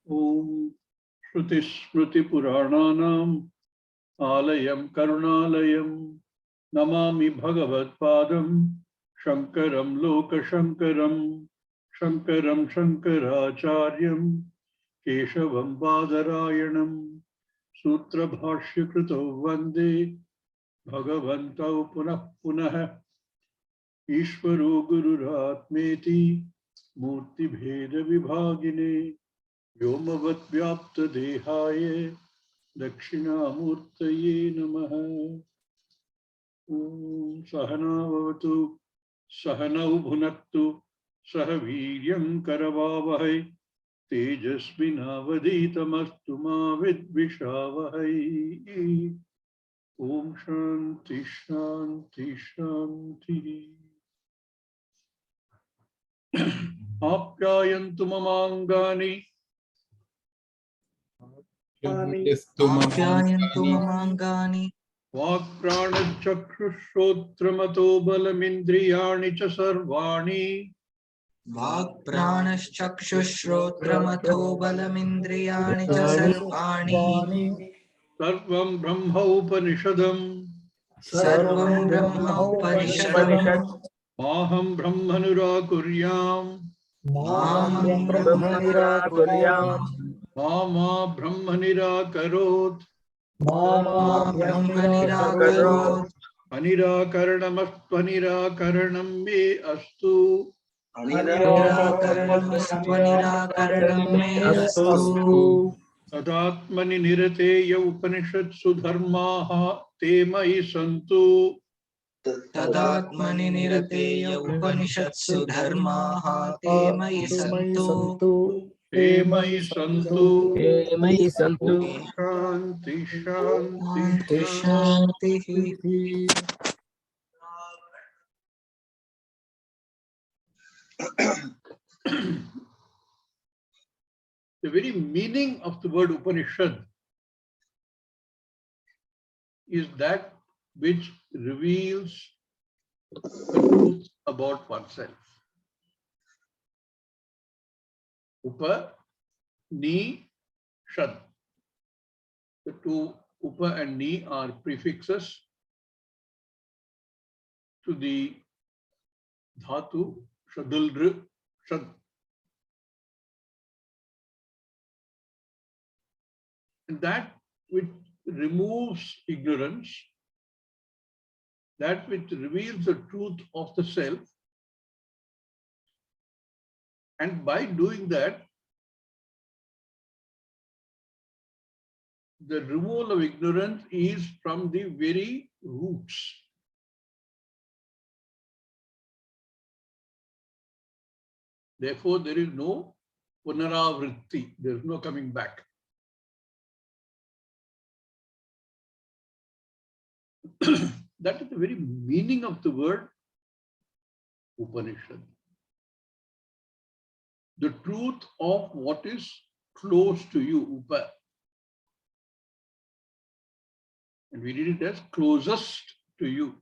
Om Shruti Smriti Purananam Alayam Karunalayam Namami Bhagavad Padam Shankaram Loka Shankaram Shankaram Shankaracharyam Keshavam Badarayanam Sutra Bhashya Krito Vande Bhagavantau Punah Punah Ishvaro Gururatmeti Murti Bheda Vibhagine Yomavat Vyapta Dehaye Dakshinamurtaye Namaha. Om Sahana Vavatu Sahanau Bhunaktu Sahaviryam Karavavahai Tejasvinavaditamastu ma vidvishavahai. Om Shanti Shanti Shanti. Apyayantu mamangani Apyayantu mamangani Vakpranachakshushotramato balamindriyani cha sarvani Vakpranashchakshushrotramatho balamindriyani cha sarvani Sarvam Brahma Upanishadam Sarvam Brahma Upanishadam Maham Brahma Nirakuryam Maham Brahma Nirakuryam Mama Brahma Nirakarot Mama Brahma Nirakarot Anirakaranamastvanirakaranam me astu Nirakaranamastvanirakararam me astu Tadatmani nirateya upanishatsu dharmaha te mai santu Tadatmani nirateya upanishatsu dharmaha te mayi santu te mai santu. Mayi santu. Shanti Shanti Shanti Shanti. The very meaning of the word Upanishad is that which reveals the truth about oneself. Upa, Ni, Shad. The two Upa and Ni are prefixes to the Dhatu, Shadulr, Shad. And that which removes ignorance, that which reveals the truth of the self, and by doing that, the removal of ignorance is from the very roots. Therefore, there is no punaravritti, there is no coming back. That is the very meaning of the word Upanishad. The truth of what is close to you, Upa. And we read it as closest to you.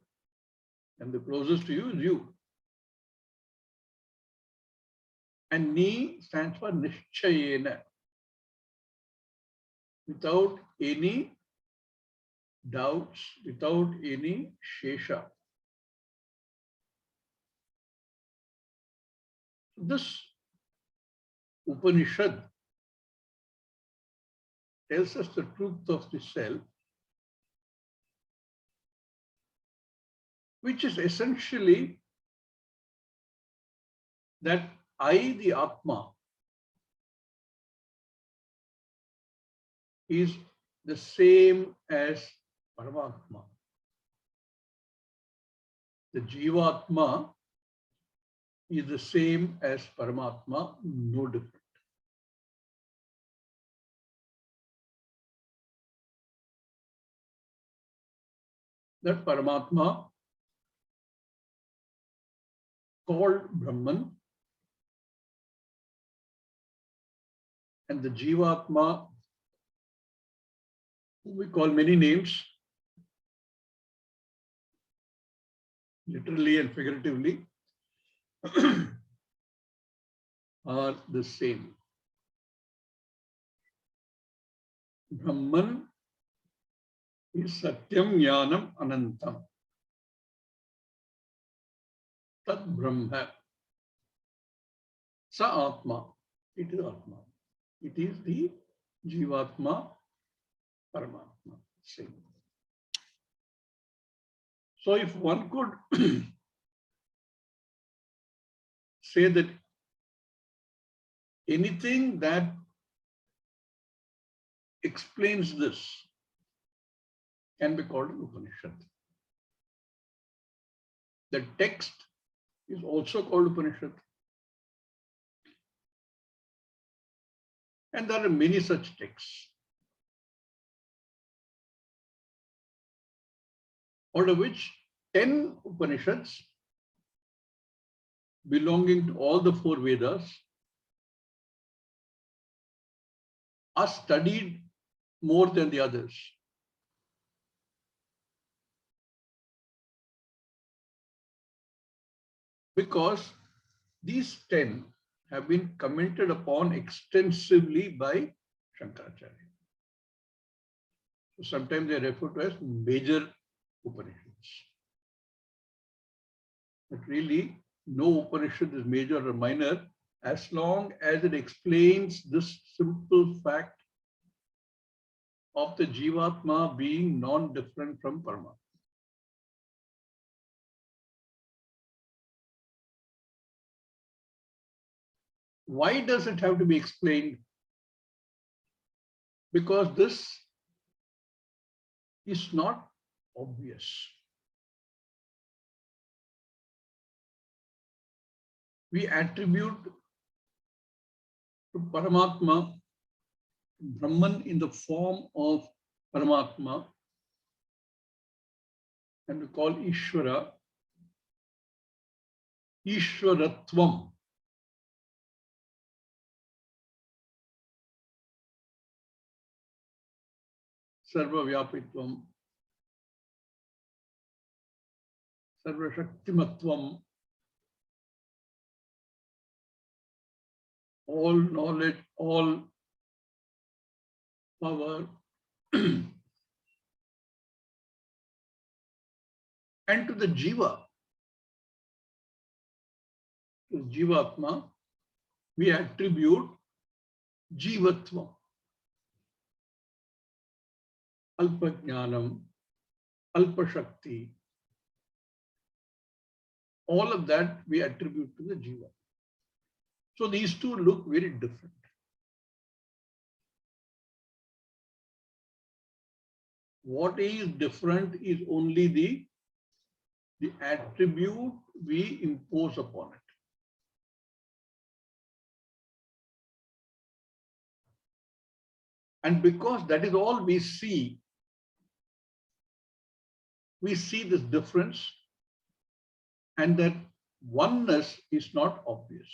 And the closest to you is you. And Ni stands for Nishchayena. Without any doubts, without any shesha. This Upanishad tells us the truth of the self, which is essentially that I, the Atma, is the same as Paramatma. The Jivatma is the same as Paramatma, no different. That Paramatma, called Brahman, and the Jivatma, who we call many names, literally and figuratively, are the same. Brahman is Satyam Jnanam Anantam. Tat Brahma. Sa Atma. It is Atma. It is the Jivatma Paramatma. Same. So if one could say that anything that explains this can be called an Upanishad. The text is also called Upanishad. And there are many such texts, out of which 10 Upanishads belonging to all the 4 Vedas are studied more than the others. Because these 10 have been commented upon extensively by Shankaracharya. So sometimes they are referred to as major Upanishads. But really, no Upanishad is major or minor as long as it explains this simple fact of the Jivatma being non-different from Paramatma. Why does it have to be explained? Because this is not obvious. We attribute to Paramatma, Brahman in the form of Paramatma, and we call Ishvara, Ishvaratvam. Sarva-vyapitvam, Sarva-shaktimatvam, all knowledge, all power, and to the Jiva, to Jivatma, we attribute Jivatvam, Alpa-jnanam, Alpa-shakti. All of that we attribute to the Jiva. So these two look very different. What is different is only the attribute we impose upon it. And because that is all we see this difference, and that oneness is not obvious.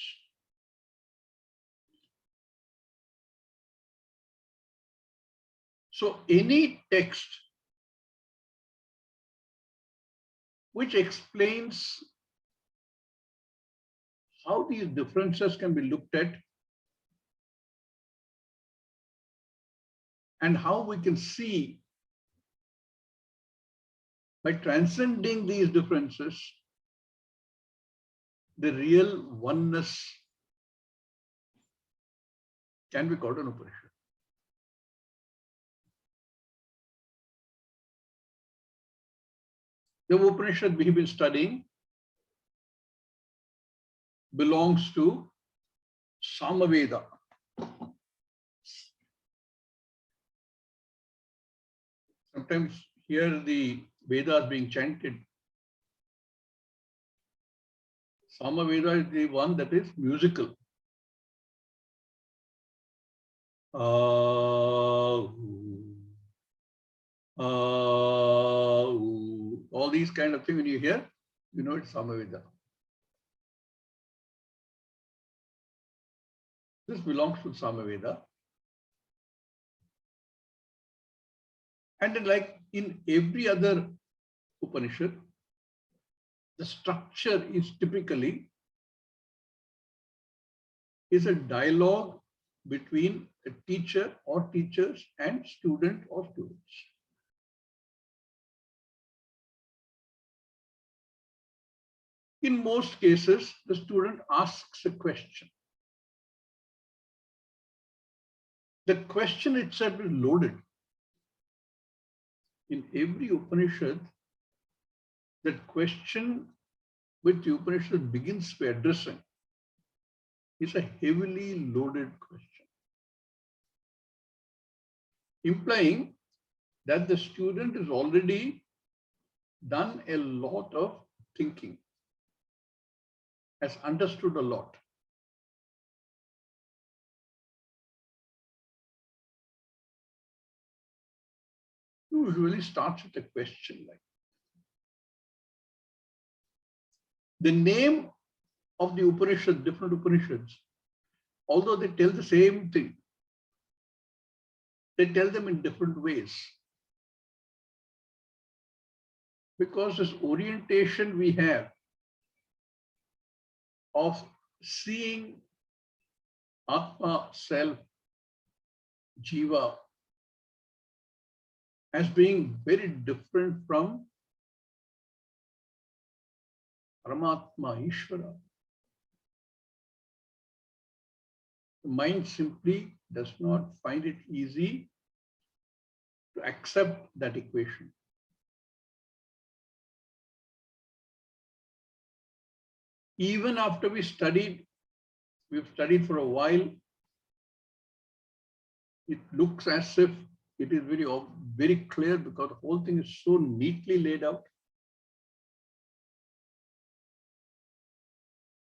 So any text which explains how these differences can be looked at and how we can see by transcending these differences the real oneness can be called an Upanishad. The Upanishad we have been studying belongs to Samaveda. Sometimes hear the Vedas being chanted. Samaveda is the one that is musical. All these kind of things when you hear, you know it's Samaveda. This belongs to Samaveda. And then, like in every other Upanishad, the structure is typically a dialogue between a teacher or teachers and student or students. In most cases, the student asks a question. The question itself is loaded. In every Upanishad, that question which the Upanishad begins by addressing is a heavily loaded question, implying that the student has already done a lot of thinking, has understood a lot. Usually starts with a question like, the name of the Upanishad, different Upanishads, although they tell the same thing, they tell them in different ways. Because this orientation we have of seeing Atma, self, Jiva, as being very different from Paramatma, Ishvara. The mind simply does not find it easy to accept that equation. Even after we've studied for a while, it looks as if it is very clear because the whole thing is so neatly laid out.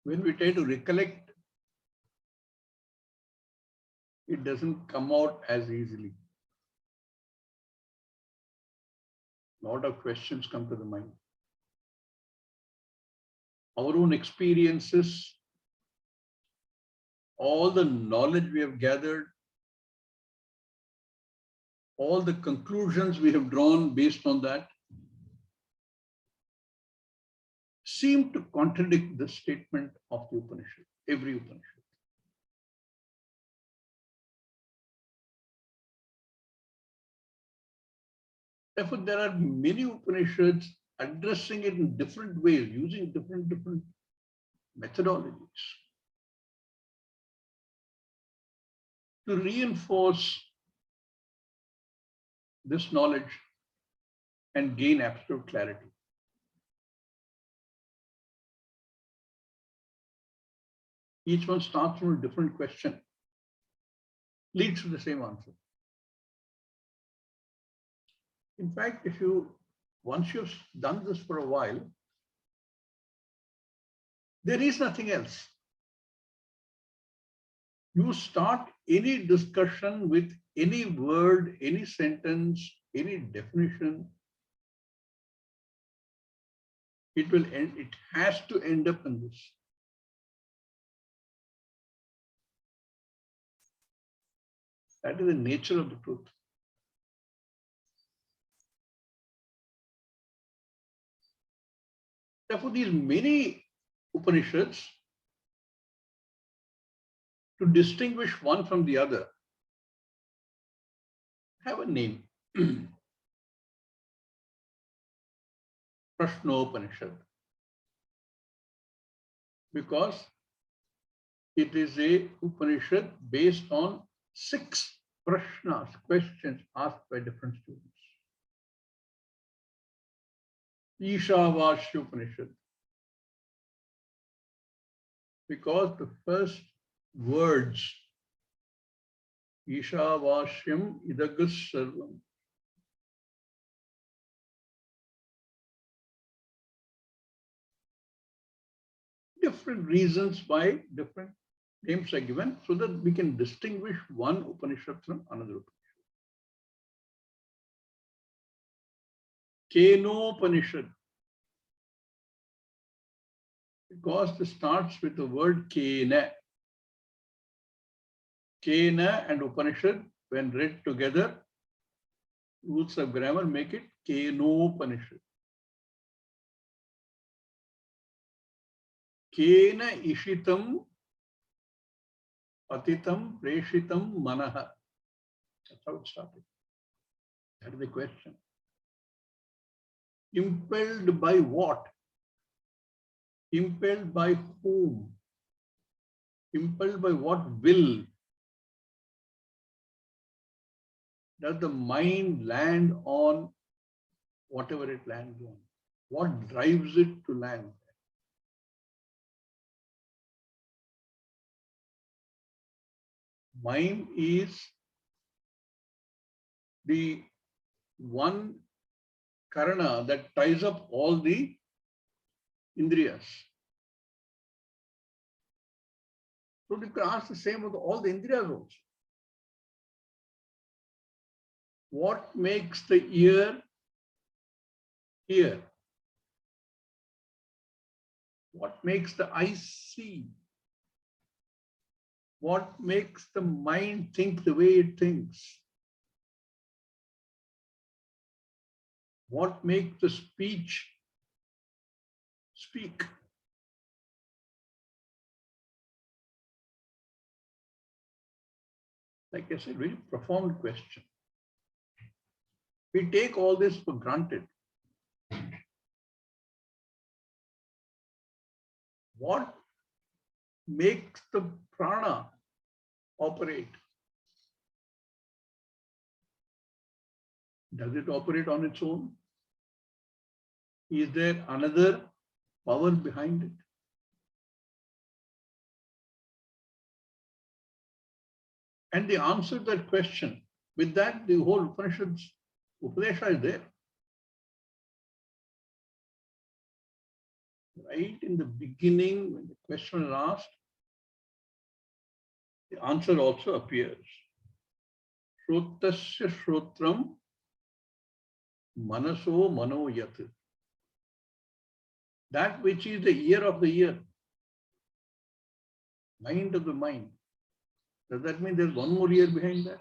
When we try to recollect, it doesn't come out as easily. A lot of questions come to the mind. Our own experiences, all the knowledge we have gathered, all the conclusions we have drawn based on that seem to contradict the statement of the Upanishad, every Upanishad. Therefore, there are many Upanishads addressing it in different ways, using different methodologies to reinforce this knowledge and gain absolute clarity. Each one starts from a different question, leads to the same answer. In fact, once you've done this for a while, there is nothing else. You start any discussion with any word, any sentence, any definition, it has to end up in this. That is the nature of the truth. Therefore, these many Upanishads, to distinguish one from the other, have a name. Prashnopanishad. Because it is a Upanishad based on 6 prashnas, questions asked by different students. Ishavasya Upanishad. Because the first words, Ishavasyam idagas sarvam, different reasons why different names are given so that we can distinguish one Upanishad from another Upanishad. Kenopanishad. Because it starts with the word Kena. Kena and Upanishad, when read together, rules of grammar make it Kenopanishad. Kena ishitam Patitam Preshitam Manaha. That's how it started. That is the question. Impelled by what? Impelled by whom? Impelled by what will? Does the mind land on whatever it lands on? What drives it to land? Mind is the one karana that ties up all the indriyas. So you can ask the same of all the indriyas also. What makes the ear hear? What makes the eye see? What makes the mind think the way it thinks? What makes the speech speak? Like I said, very profound question. We take all this for granted. What makes the prana operate? Does it operate on its own? Is there another power behind it? And the answer to that question, with that, the whole Upanishad's Upadesha is there. Right in the beginning, when the question is asked, the answer also appears. Shrotasya shrotram manaso mano yat. That which is the ear of the ear, mind of the mind. Does that mean there's one more ear behind that?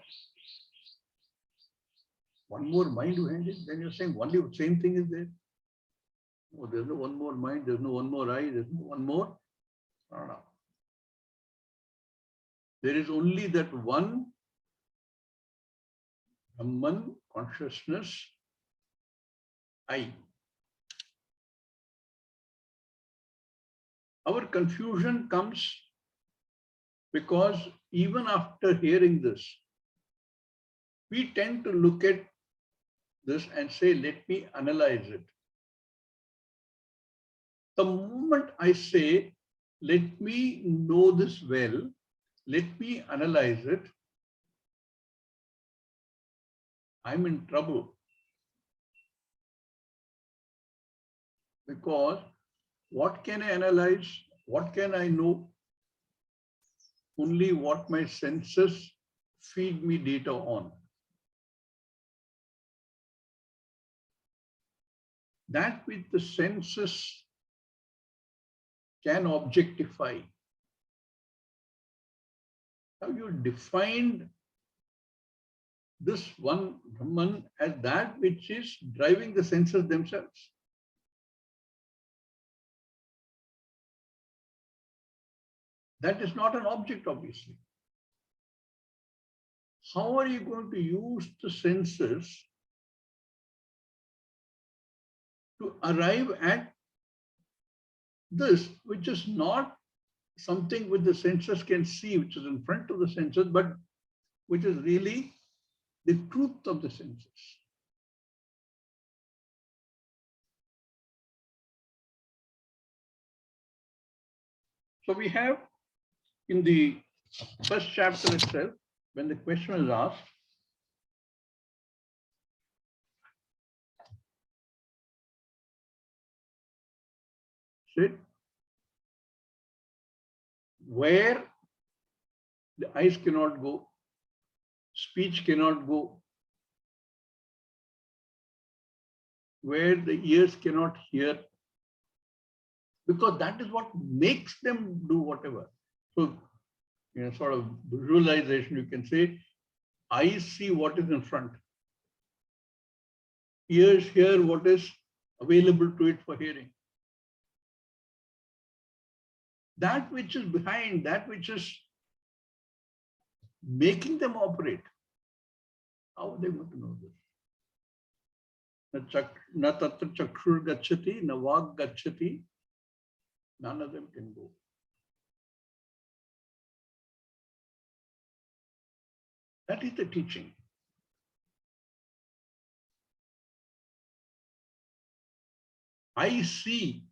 One more mind behind it? Then you're saying only the same thing is there. Oh, there's no one more mind, there's no one more eye, there's no one more prana. There is only that one Brahman consciousness, I. Our confusion comes because even after hearing this, we tend to look at this and say, let me analyze it. The moment I say, let me know this well, let me analyze it, I'm in trouble. Because what can I analyze? What can I know? Only what my senses feed me data on. That which the senses can objectify. Now you defined this one Brahman as that which is driving the senses themselves. That is not an object, obviously. How are you going to use the senses to arrive at this, which is not something which the senses can see, which is in front of the senses, but which is really the truth of the senses? So we have in the first chapter itself, when the question is asked, said, where the eyes cannot go, speech cannot go, where the ears cannot hear, because that is what makes them do whatever. So, sort of visualization, you can say, eyes see what is in front, ears hear what is available to it for hearing. That which is behind, that which is making them operate. How are they going to know this? Na tatra chakshur gacchati, na vag gacchati. None of them can go. That is the teaching. I see.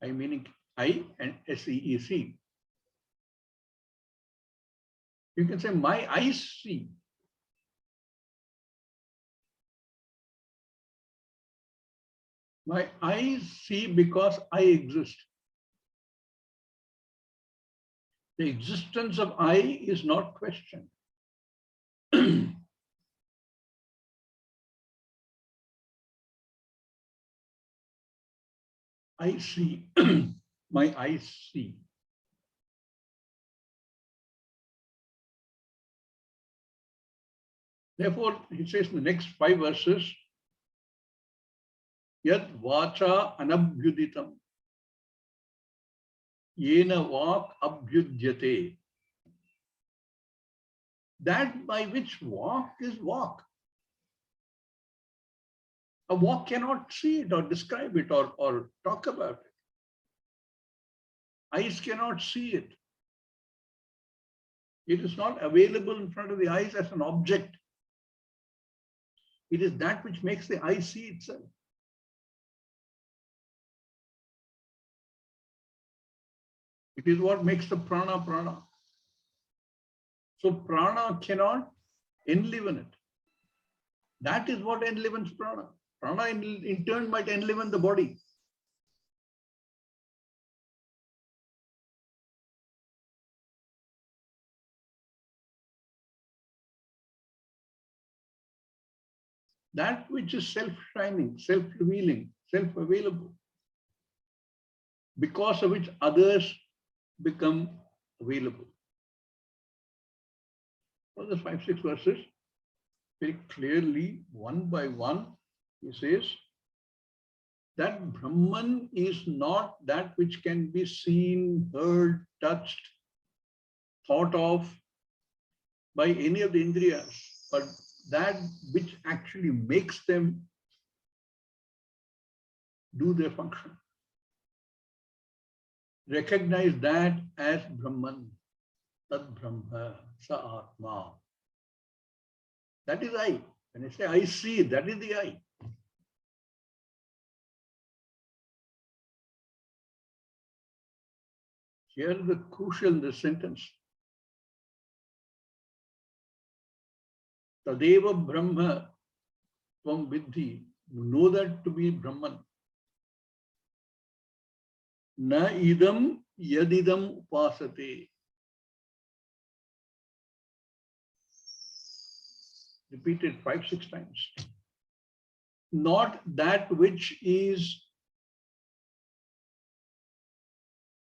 I meaning I and SEEC. You can say my eyes see. My eyes see because I exist. The existence of I is not questioned. I see. My eyes see. Therefore, he says in the next 5 verses, Yad vacha anabhyuditam, yena vak abhyudyate. That by which walk is walk. A walk cannot see it or describe it or talk about it. Eyes cannot see it. It is not available in front of the eyes as an object. It is that which makes the eye see itself. It is what makes the prana prana. So prana cannot enliven it. That is what enlivens prana. Prana in turn might enliven the body. That which is self-shining, self-revealing, self-available, because of which others become available. For the 5, 6 verses, very clearly, one by one, he says that Brahman is not that which can be seen, heard, touched, thought of by any of the indriyas, but that which actually makes them do their function. Recognize that as Brahman, Tad Brahma, Sa Atma. That is I. When I say I see, that is the I. Here is the crucial in this sentence. Tadeva Brahma Tvam Vidhi. You know that to be Brahman. Na idam yadidam upasate. Repeated 5, 6 times. Not that which is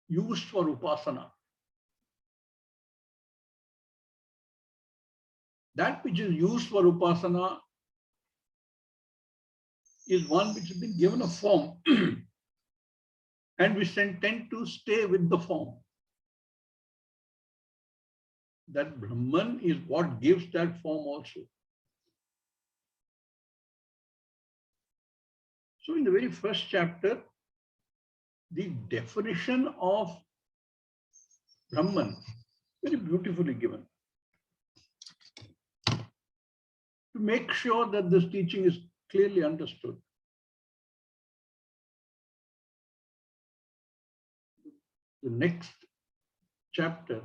used for upasana. That which is used for upasana is one which has been given a form and which tend to stay with the form. That Brahman is what gives that form also. So in the very first chapter, the definition of Brahman, very beautifully given. To make sure that this teaching is clearly understood. The next chapter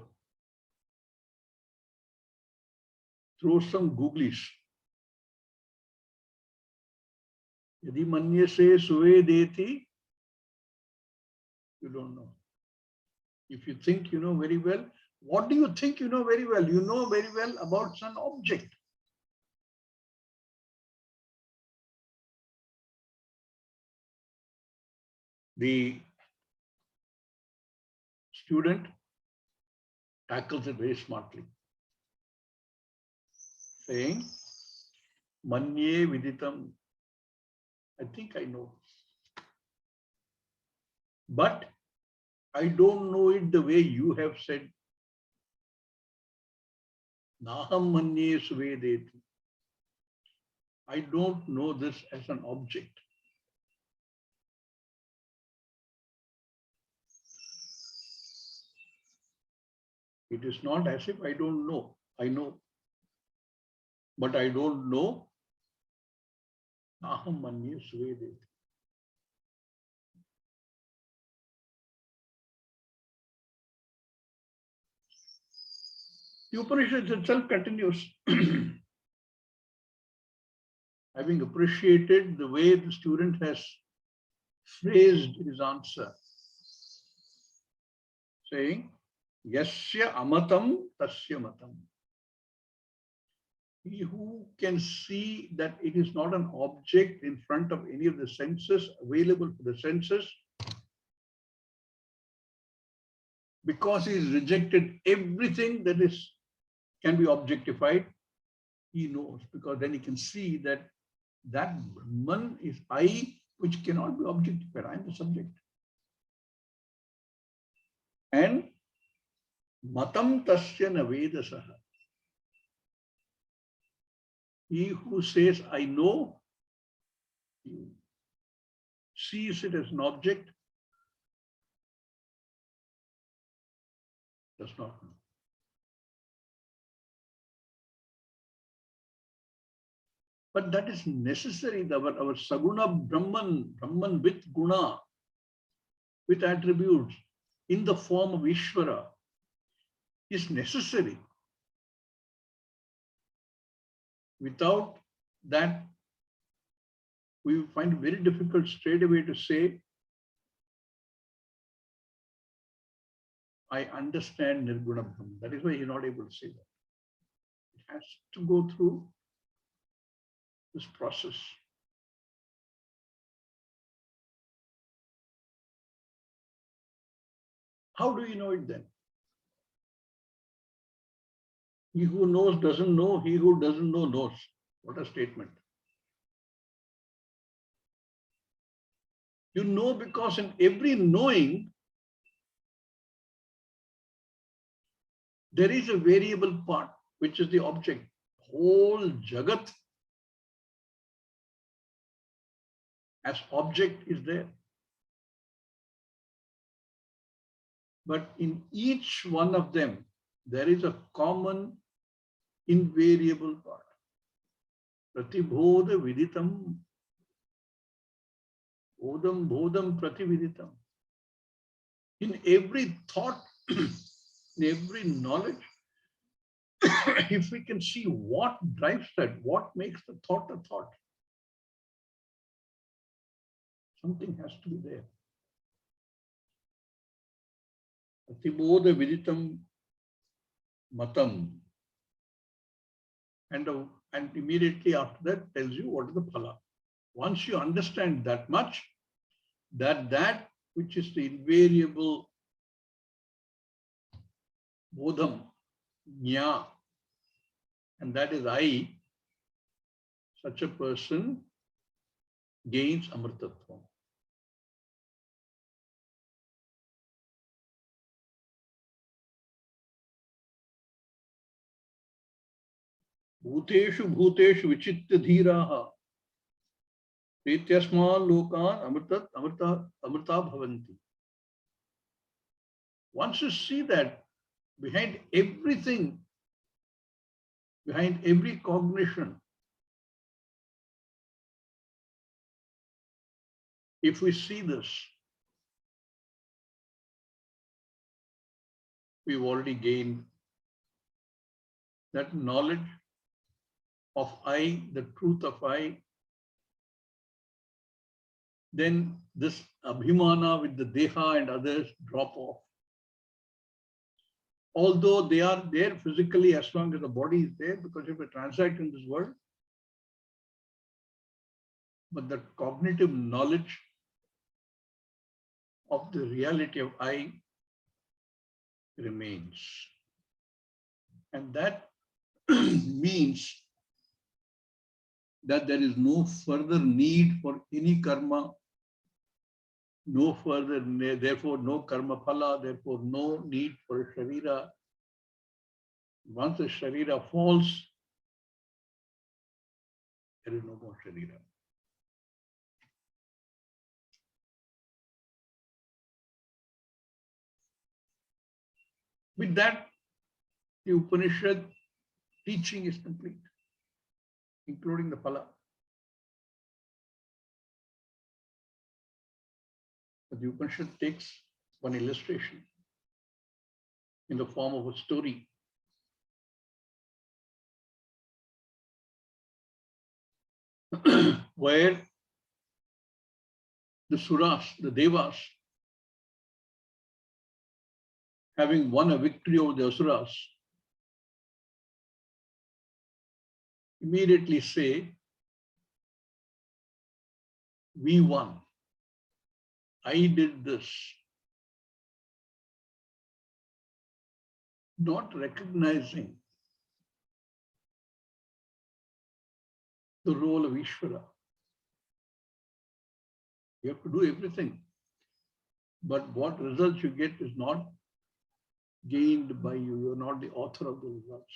throws some googlies. Yadi manyase suvedeti, you don't know. If you think you know very well, what do you think you know very well? You know very well about some object. The student tackles it very smartly, saying, Manye viditam, I think I know. But I don't know it the way you have said. Naham manye suvedeti. I don't know this as an object. It is not as if I don't know. I know. But I don't know. Naham manye suvedeti. The Upanishad itself continues. Having appreciated the way the student has phrased his answer, saying, Yasya amatam tasya matam. He who can see that it is not an object in front of any of the senses, available for the senses, because he has rejected everything that can be objectified, he knows, because then he can see that that Brahman is I, which cannot be objectified. I am the subject. And matam tasya navedasaha. He who says, I know, he sees it as an object, does not know. But that is necessary. Our saguna Brahman with guna, with attributes, in the form of Ishvara, is necessary. Without that, we find it very difficult straight away to say, I understand Nirguna Brahman. That is why you're not able to say that. It has to go through this process. How do you know it then? He who knows doesn't know, he who doesn't know knows. What a statement. You know because in every knowing, there is a variable part, which is the object. Whole Jagat as object is there. But in each one of them, there is a common invariable part. Pratibodha viditam. Bodham bodham pratividitam. In every thought, in every knowledge, if we can see what drives that, what makes the thought a thought, something has to be there. Pratibodha viditam matam. And immediately after that tells you what is the phala. Once you understand that much, that which is the invariable bodham, nya, and that is I, such a person gains amritatvam. Bhuteshu bhuteshu vichitta dhiraha pretyasman lokan amrita bhavanti. Once you see that behind everything, behind every cognition, if we see this, we've already gained that knowledge of I, the truth of I. Then this abhimana with the deha and others drop off. Although they are there physically as long as the body is there, because if we transact in this world, but the cognitive knowledge of the reality of I remains. And that means that there is no further need for any karma, no further, therefore no karma phala, therefore no need for a sharira, Once the Sharira falls, there is no more Sharira. With that, the Upanishad teaching is complete, including the Phala. But the Upanishad takes one illustration in the form of a story. Where the Suras, the Devas, having won a victory over the Asuras, immediately say, we won. I did this. Not recognizing the role of Ishvara. You have to do everything. But what results you get is not gained by you. You're not the author of the results.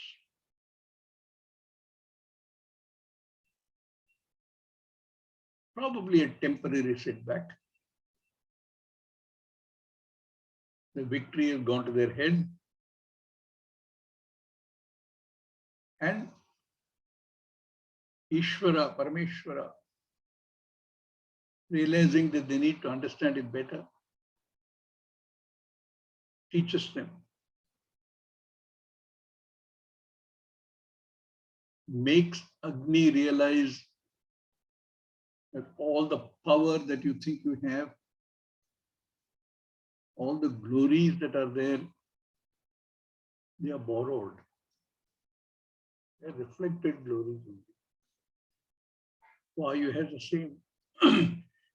Probably a temporary setback. The victory has gone to their head. And Ishvara, Parameshvara, realizing that they need to understand it better, teaches them. Makes Agni realize that all the power that you think you have, all the glories that are there, they are borrowed. They're reflected glories. Vayu has the same.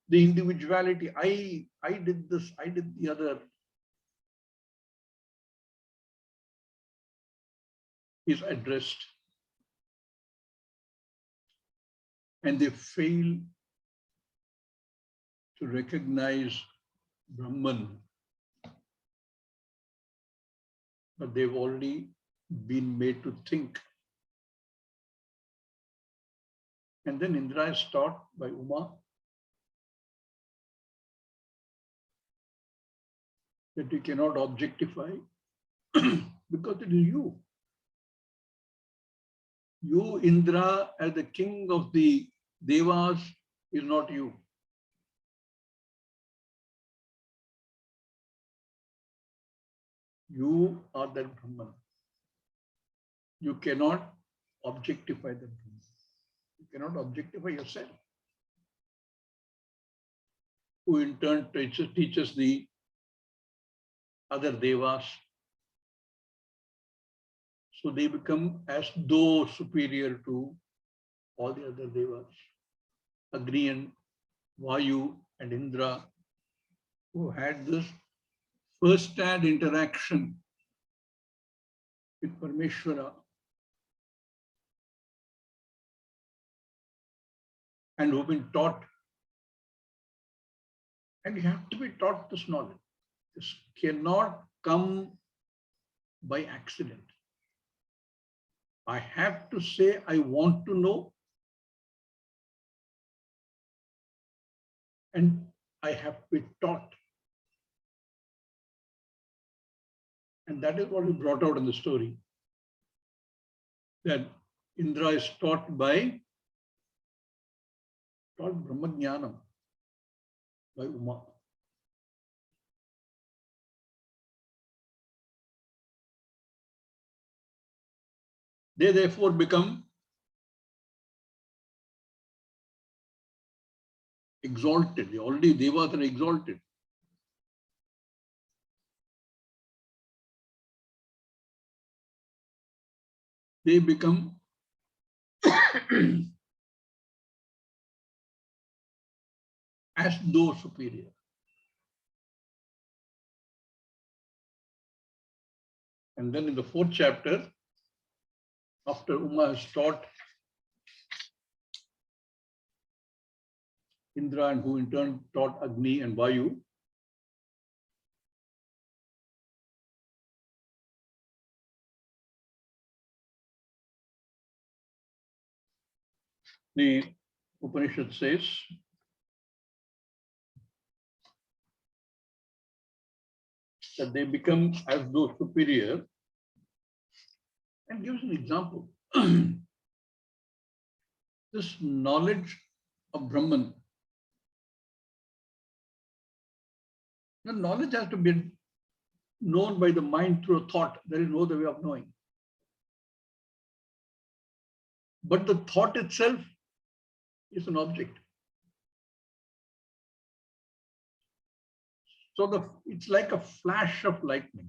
The individuality, I did this, I did the other, is addressed. And they fail to recognize Brahman. But they've already been made to think. And then Indra is taught by Uma that you cannot objectify because it is you. You, Indra, as the king of the Devas, is not you. You are that Brahman. You cannot objectify the Brahman. You cannot objectify yourself. Who in turn teaches the other Devas. So they become as though superior to all the other Devas. Agni and Vayu and Indra, who had this first-hand interaction with Parameshwara and who've been taught. And you have to be taught this knowledge. This cannot come by accident. I have to say, I want to know, and I have to be taught. And that is what we brought out in the story. That Indra is taught Brahmajnanam by Uma. They therefore become exalted. They already Devas are exalted. They become as though superior. And then in the 4th chapter, after Uma has taught Indra and who in turn taught Agni and Vayu, The Upanishad says that they become as though superior, and gives an example. This knowledge of Brahman, the knowledge has to be known by the mind through a thought. There is no other way of knowing. But the thought itself is an object. So it's like a flash of lightning.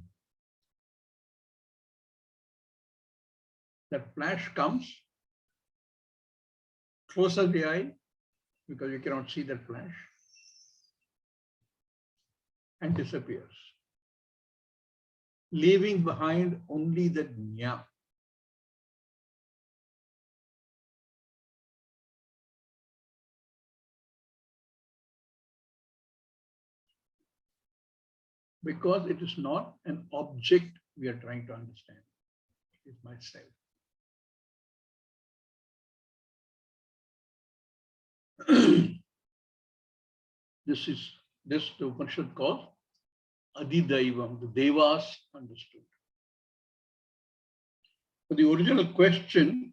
That flash comes, closes the eye, because you cannot see that flash, and disappears, leaving behind only the jnana. Because it is not an object we are trying to understand. It is myself. This the Upanishad calls Adidaivam, the Devas understood. But the original question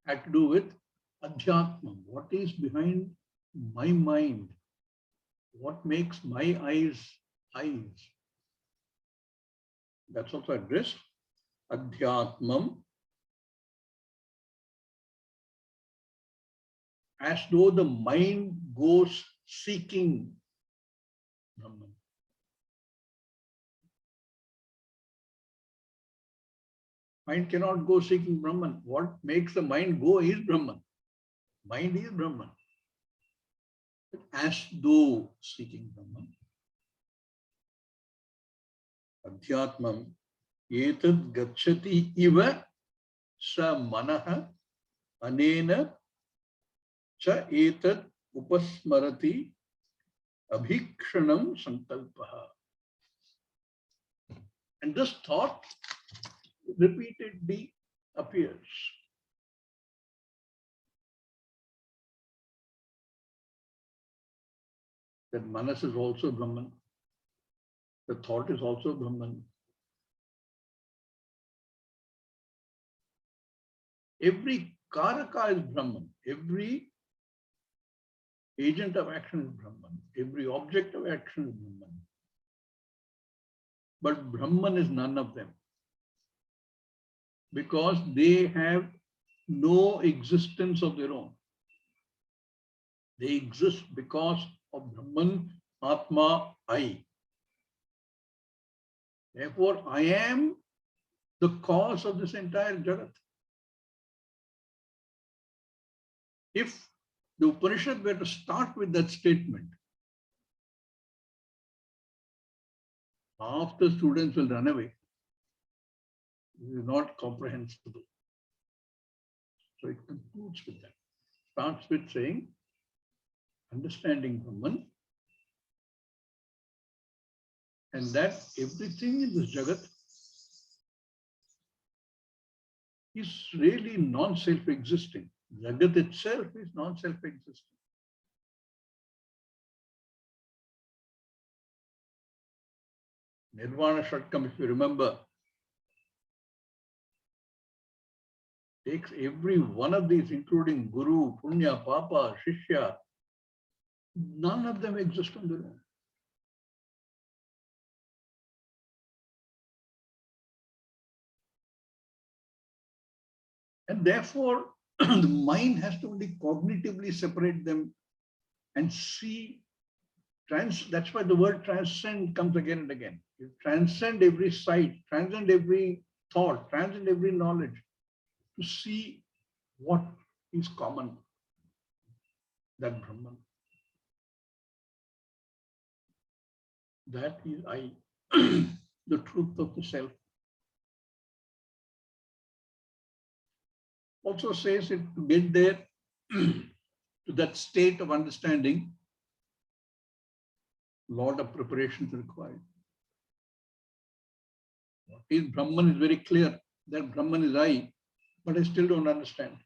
had to do with Adhyatma. What is behind my mind? What makes my eyes eyes? That's also addressed. Adhyatmam, as though the mind goes seeking Brahman. Mind cannot go seeking Brahman. What makes the mind go is Brahman. Mind is Brahman. As though seeking Brahman. Adhyatmam etad gacchati iva sa manaha anena cha etad upasmarati abhikshanam sankalpaha. And this thought repeatedly appears. That manas is also Brahman. The thought is also Brahman. Every karaka is Brahman. Every agent of action is Brahman. Every object of action is Brahman. But Brahman is none of them, because they have no existence of their own. They exist because of Brahman, Atma, I. Therefore, I am the cause of this entire Jagat. If the Upanishad were to start with that statement, half the students will run away. It is not comprehensible. So it concludes with that. Starts with saying, understanding Brahman, and that everything in this Jagat is really non-self-existing. Jagat itself is non-self-existing. Nirvana Shatkam, if you remember, takes every one of these, including Guru, Punya, Papa, Shishya. None of them exist on their own. And therefore, the mind has to only cognitively separate them and see. That's why the word transcend comes again and again. You transcend every sight, transcend every thought, transcend every knowledge to see what is common, that Brahman. That is I, the truth of the self. Also says it to get there to that state of understanding, lot of preparation is required. What is Brahman is very clear, that Brahman is I, but I still don't understand.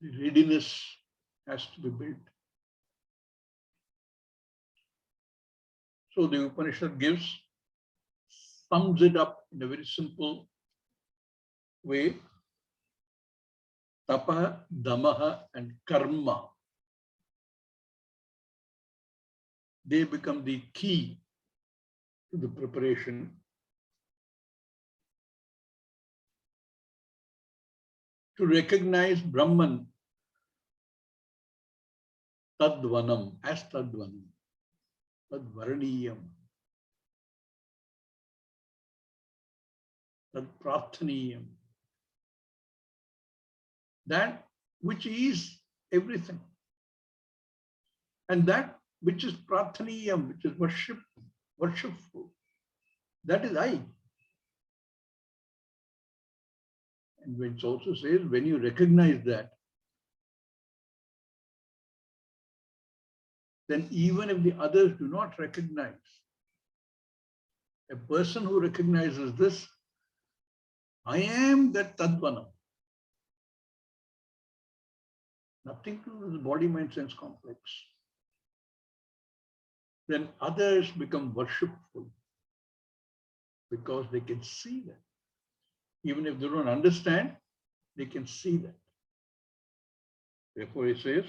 the readiness has to be built. So the Upanishad sums it up in a very simple way. Tapa, damaha, and karma. They become the key to the preparation. To recognize Brahman, tadvanam, as tadvanam, tadvaraniyam, tadprarthaniyam. That which is everything. And that which is prarthaniyam, which is worshipful, that is I. And it also says, when you recognize that, then even if the others do not recognize, a person who recognizes this, I am that tadvanam. Nothing to do with the body, mind, sense complex. Then others become worshipful because they can see that. Even if they don't understand, they can see that. Therefore, he says,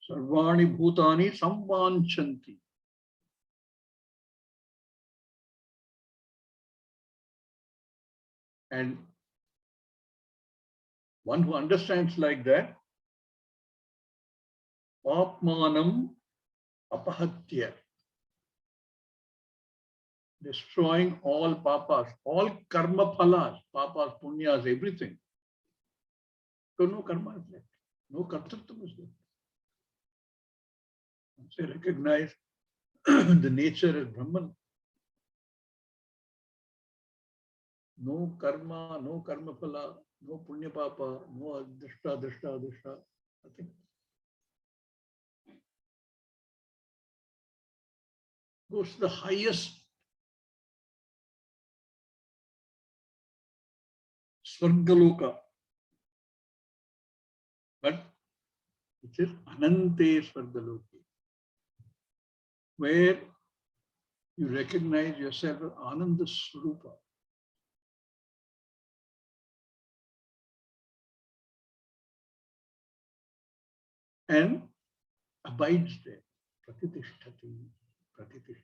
Sarvani Bhutani Samvanchanti. And one who understands like that, Apmanam Apahatya, destroying all papas, all karma phalas, papas, punyas, everything. So no karma is left, no kartatvam is left. Once they recognize the nature as Brahman, no karma phala, no punya papa, no adrishta, nothing. Goes to the highest Swargaloka, but it is Anante Swargaloki, where you recognize yourself as Ananda Swarupa. And abides there. Pratitishthati, pratitishthati.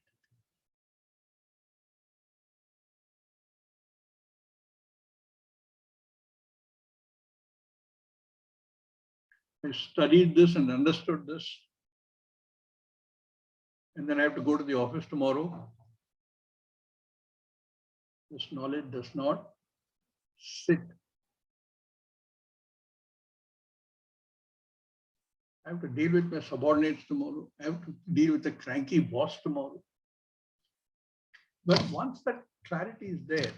I studied this and understood this. And then I have to go to the office tomorrow. This knowledge does not sit. I have to deal with my subordinates tomorrow. I have to deal with a cranky boss tomorrow. But once that clarity is there,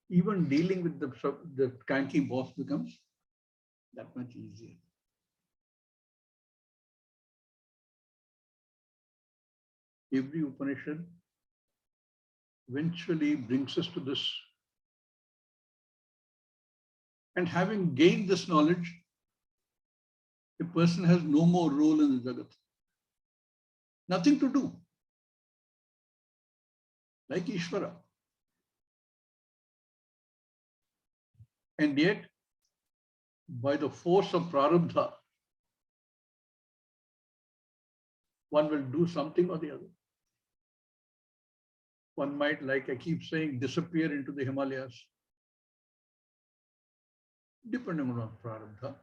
even dealing with the cranky boss becomes that much easier. Every Upanishad eventually brings us to this. And having gained this knowledge, a person has no more role in the Jagat. Nothing to do. Like Ishvara. And yet, by the force of prarabdha, one will do something or the other. One might, like I keep saying, disappear into the Himalayas, depending on prarabdha.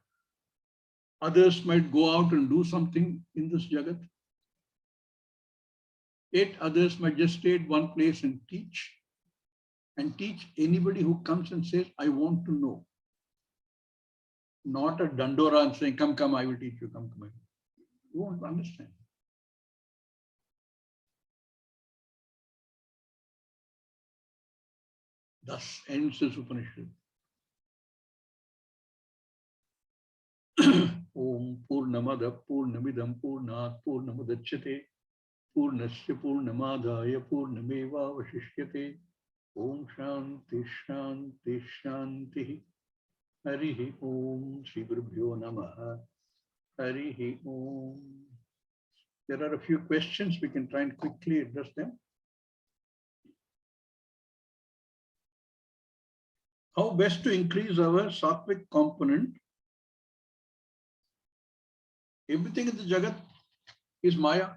Others might go out and do something in this Jagat. Yet others might just stay at one place and teach anybody who comes and says, I want to know. Not a dandora and saying, come, I will teach you, come. You won't understand. Thus ends this Upanishad. Om Purnamada Purnamidam Purnat Purnamudachyate Purnasya Purnamadaya Purnameva Vashishyate. Om Shanti Shanti Shanti. Harihi Om Shri Gurubhyo Namaha. Harihi Om. There are a few questions. We can try and quickly address them. How best to increase our sattvic component? Everything in the Jagat is Maya.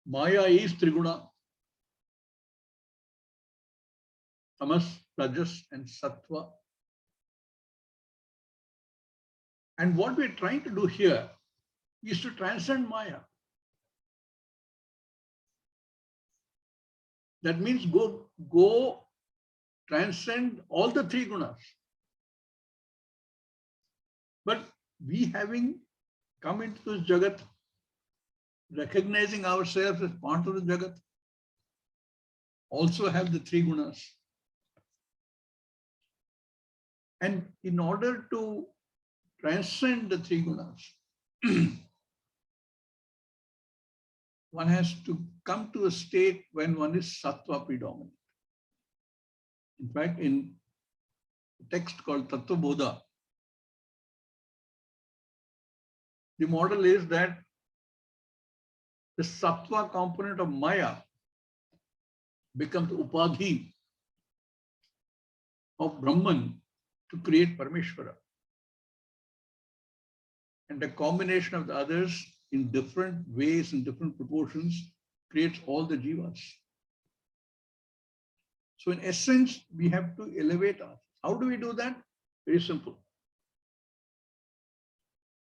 Maya is Triguna. Tamas, Rajas and Sattva. And what we're trying to do here is to transcend Maya. That means go transcend all the three gunas. But we having come into this Jagat, recognizing ourselves as part of the Jagat, also have the three gunas. And in order to transcend the three gunas, one has to come to a state when one is sattva predominant. In fact, in a text called Tattva Bodha, the model is that the sattva component of Maya becomes upadhi of Brahman to create Parameshvara. And the combination of the others in different ways, in different proportions, creates all the jivas. So in essence, we have to elevate us. How do we do that? Very simple.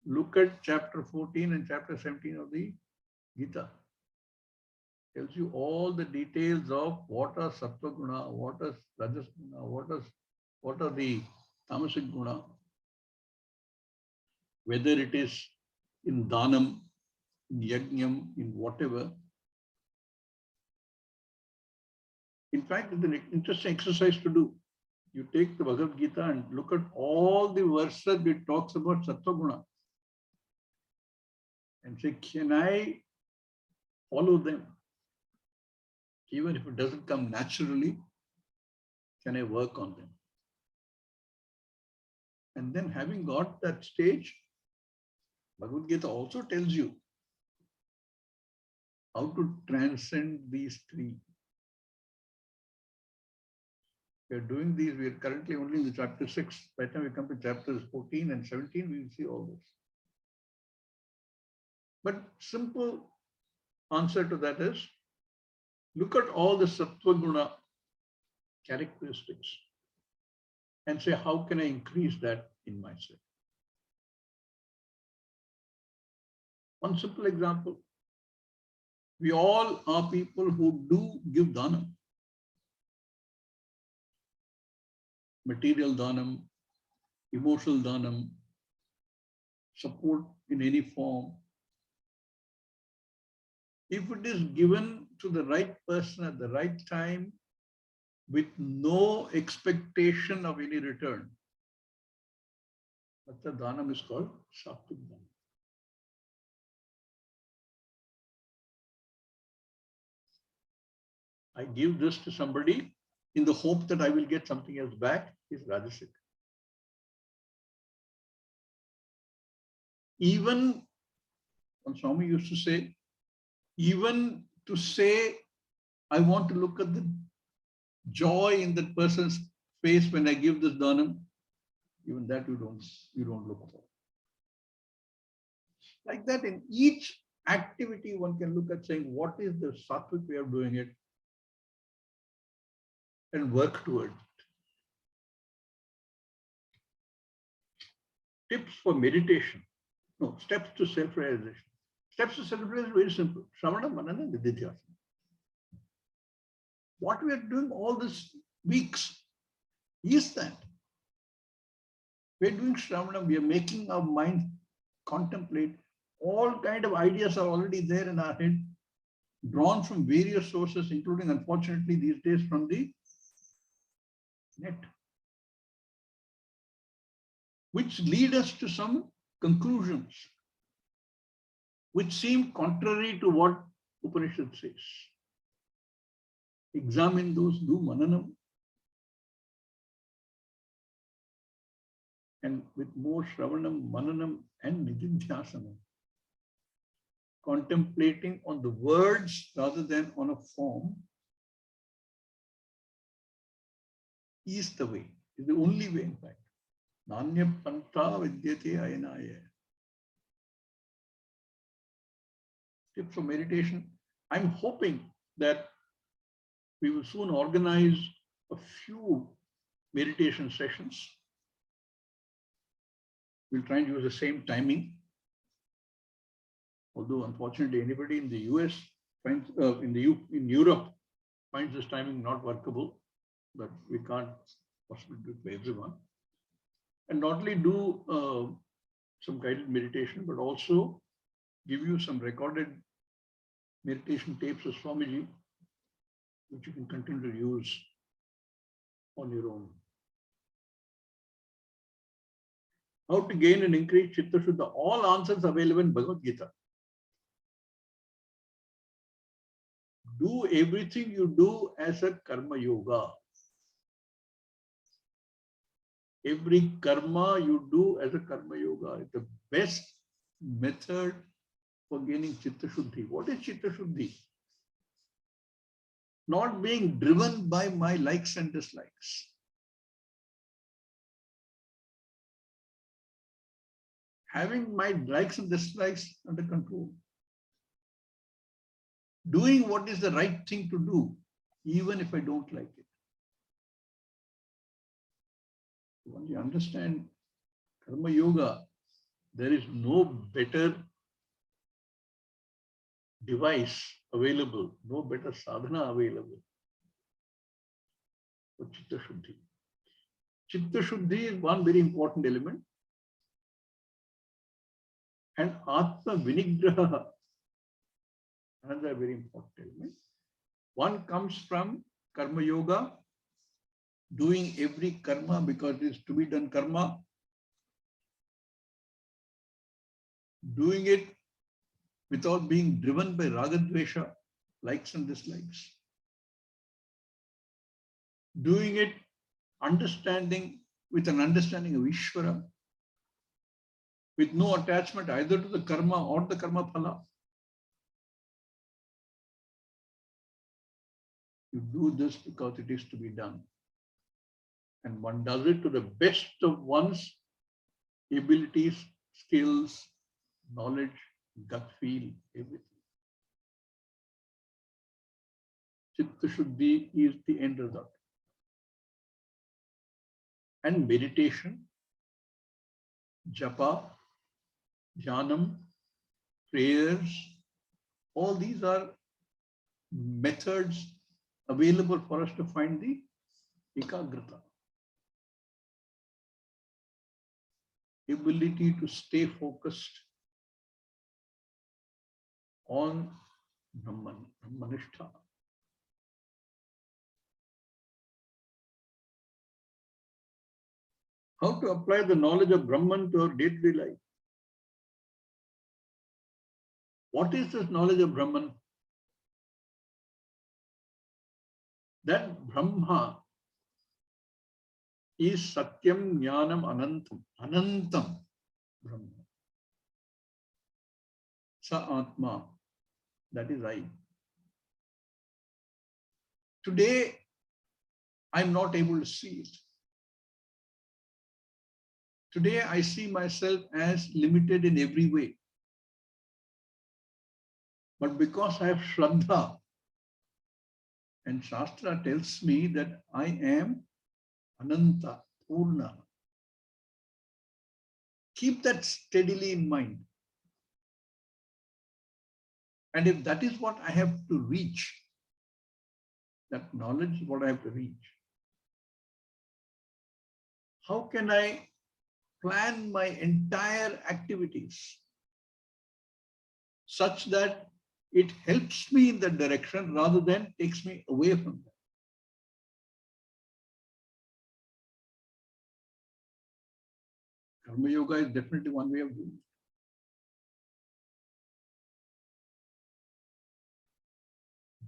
Look at chapter 14 and chapter 17 of the Gita. Tells you all the details of what are sattva guna, what is rajas guna, what are the tamasic guna, whether it is in dhanam, in yajnam, in whatever. In fact, it's an interesting exercise to do. You take the Bhagavad Gita and look at all the verses that talks about sattva guna and say, can I follow them? Even if it doesn't come naturally, can I work on them? And then having got that stage, Bhagavad Gita also tells you how to transcend these three. We are doing these, we are currently only in the chapter 6. By the time we come to chapters 14 and 17, we will see all this. But simple answer to that is, look at all the sattva guna characteristics and say, how can I increase that in myself? One simple example. We all are people who do give dhanam. Material dhanam, emotional dhanam, support in any form. If it is given to the right person at the right time with no expectation of any return, that the dhanam is called sattvic dhanam. I give this to somebody in the hope that I will get something else back is rajasic. Even, Swami used to say, even to say, I want to look at the joy in that person's face when I give this dhanam, even that you don't look for. Like that, in each activity, one can look at saying, what is the sattvic way of doing it? And work towards it. Tips for meditation. No, steps to self-realization. Steps to self-realization are very simple. Shravana, Manana, Nididhyasana. What we are doing all these weeks is that we are doing Shravana, we are making our mind contemplate. All kind of ideas are already there in our head, drawn from various sources, including, unfortunately, these days from the net. which lead us to some conclusions which seem contrary to what Upanishad says. Examine those, do mananam, and with more shravanam, mananam, and nididhyasanam, contemplating on the words rather than on a form, is the way, is the only way, in fact. Nanya panta vidyate ayanaya. Tips for meditation. I'm hoping that we will soon organize a few meditation sessions. We'll try and use the same timing. Although, unfortunately, anybody in the US finds, in Europe finds this timing not workable, but we can't possibly do it for everyone. And not only do some guided meditation, but also give you some recorded meditation tapes of Swami G, which you can continue to use on your own. How to gain and increase Chitta Shuddha? All answers available in Bhagavad Gita. Do everything you do as a karma yoga. Every karma you do as a karma yoga is the best method for gaining Chitta Shuddhi. What is Chitta Shuddhi? Not being driven by my likes and dislikes. Having my likes and dislikes under control. Doing what is the right thing to do, even if I don't like it. Once you understand karma yoga, there is no better device available, no better sadhana available for Chitta Shuddhi. Chitta Shuddhi is one very important element. And Atma Vinigraha, another very important element. One comes from karma yoga, doing every karma because it is to be done karma, doing it without being driven by raga dvesha, likes and dislikes, doing it with an understanding of Ishvara, with no attachment either to the karma or the karma phala. You do this because it is to be done. And one does it to the best of one's abilities, skills, knowledge, gut feel, everything. Chitta Shuddhi is the end result. And meditation, japa, jnanam, prayers, all these are methods available for us to find the ekagrata. Ability to stay focused on Brahman, Brahmanishtha. How to apply the knowledge of Brahman to our day-to-day life? What is this knowledge of Brahman? That Brahma is Satyam Jnanam Anantam. Anantam Brahma. Sa Atma. That is I. Today, I'm not able to see it. Today, I see myself as limited in every way. But because I have Shraddha, and Shastra tells me that I am Ananta, Purna. Keep that steadily in mind. And if that is what I have to reach, that knowledge is what I have to reach, how can I plan my entire activities such that it helps me in that direction rather than takes me away from that? Karma yoga is definitely one way of doing it.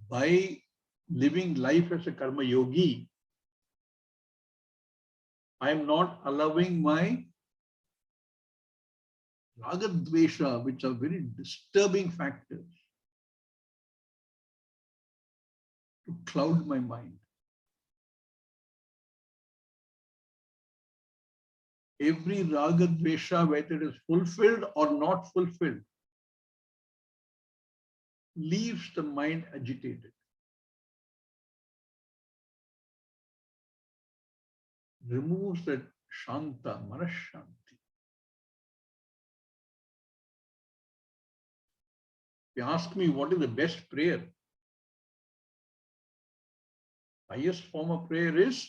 By living life as a karma yogi, I am not allowing my raga dvesha, which are very disturbing factors, to cloud my mind. Every raga dvesha, whether it is fulfilled or not fulfilled, leaves the mind agitated. Removes that shanta, manashanti. If you ask me what is the best prayer, highest form of prayer is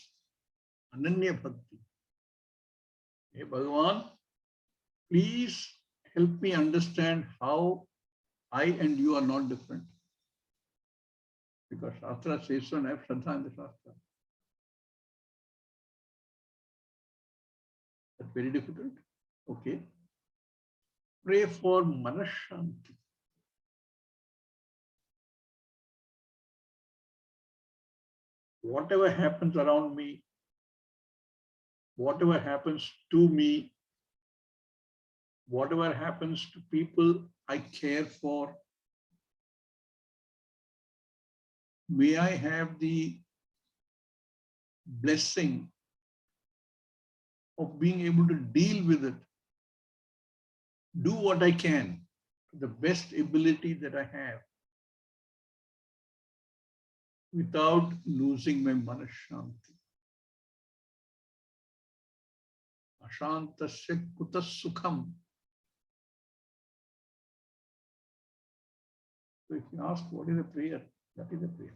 Ananya Bhakti. Hey Bhagavan, please help me understand how I and you are not different. Because Shastra says so, and I have Shraddha in the Shastra. That's very difficult. Okay. Pray for Manashanti. Whatever happens around me, whatever happens to me, whatever happens to people I care for, may I have the blessing of being able to deal with it, do what I can to the best ability that I have without losing my manashanti. Ashantasya kutas sukham. So if you ask what is a prayer, that is a prayer.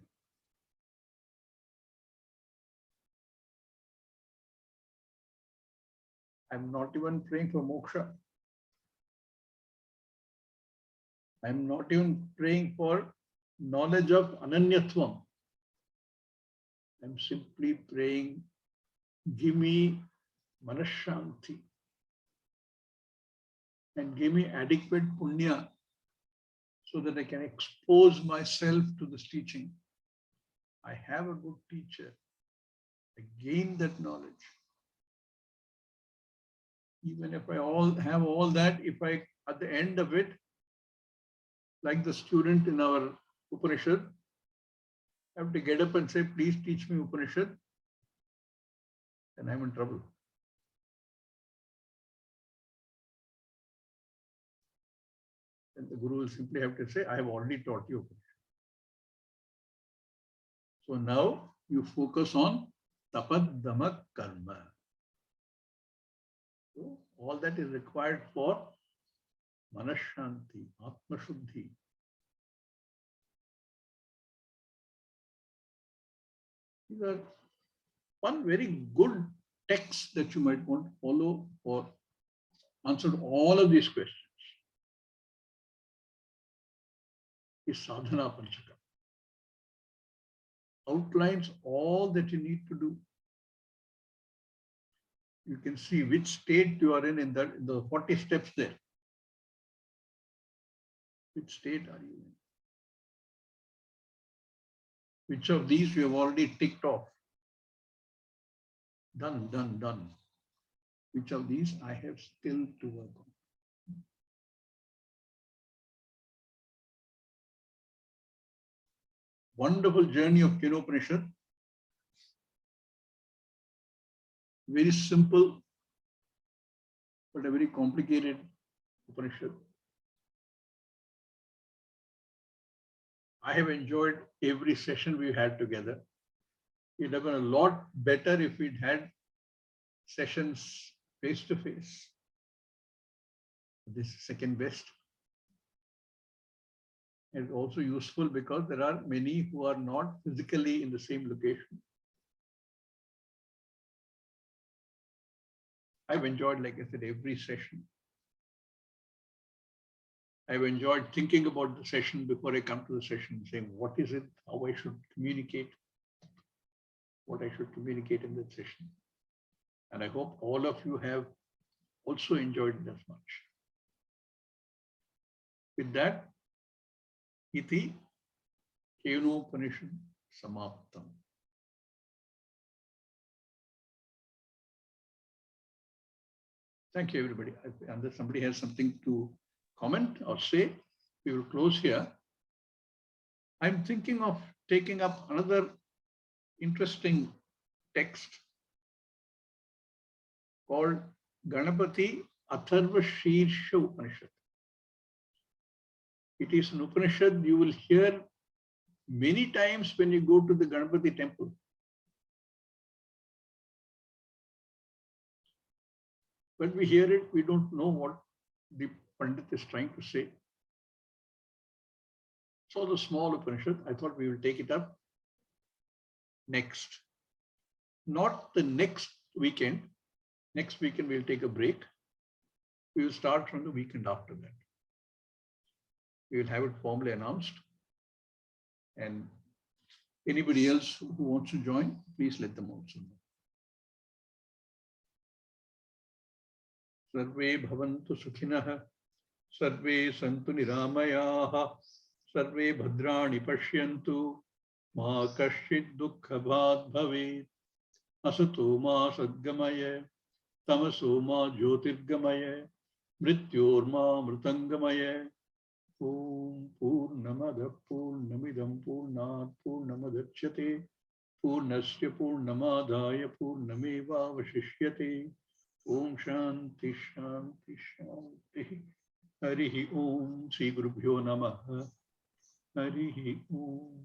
I'm not even praying for moksha. I'm not even praying for knowledge of ananyatvam. I'm simply praying, give me manashanti and give me adequate punya so that I can expose myself to this teaching. I have a good teacher. I gain that knowledge. Even if I have all that, if I, at the end of it, like the student in our Upanishad, I have to get up and say, please teach me Upanishad, then I'm in trouble. And the Guru will simply have to say, I have already taught you Upanishad. So now you focus on tapad dhamma karma. So all that is required for manashanti, atma shuddhi. These are one very good text that you might want to follow for answer all of these questions is Sadhana Panchaka. Outlines all that you need to do. You can see which state you are in the 40 steps there. Which state are you in? Which of these you have already ticked off? Done, done, done. Which of these I have still to work on? Wonderful journey of Kenopanishad. Very simple, but a very complicated Upanishad. I have enjoyed every session we had together. It would have been a lot better if we'd had sessions face to face. This is second best. And also useful because there are many who are not physically in the same location. I've enjoyed, like I said, every session. I've enjoyed thinking about the session before I come to the session, saying, what is it, how I should communicate, what I should communicate in that session. And I hope all of you have also enjoyed it as much. With that, iti Kenopanishad samaptam. Thank you, everybody. Unless somebody has something to comment or say, we will close here. I'm thinking of taking up another interesting text called Ganapati Atharva Shirsha Upanishad. It is an Upanishad you will hear many times when you go to the Ganapati temple. When we hear it, we don't know what the Pandit is trying to say. So the small Upanishad, I thought we will take it up next. Not the next weekend. Next weekend we'll take a break. We will start from the weekend after that. We will have it formally announced. And anybody else who wants to join, please let them also know. Sarve bhavantu sukhinah, sarve santu niramayaha, sarve bhadrani pashyantu, ma kashchid dukkha bhat bhavet, asato ma sadgamaya, tamaso ma jyotirgamaya, mrityor ma mritangamaya. Om Purnamada Purnamidam Purnat Purnamadachyate Purnasya Purnamadaya Purnameva Vashishyate. Om Shanti Shanti Shanti. Harihi Om Sri Gurubhyo Namaha. Harihi Om.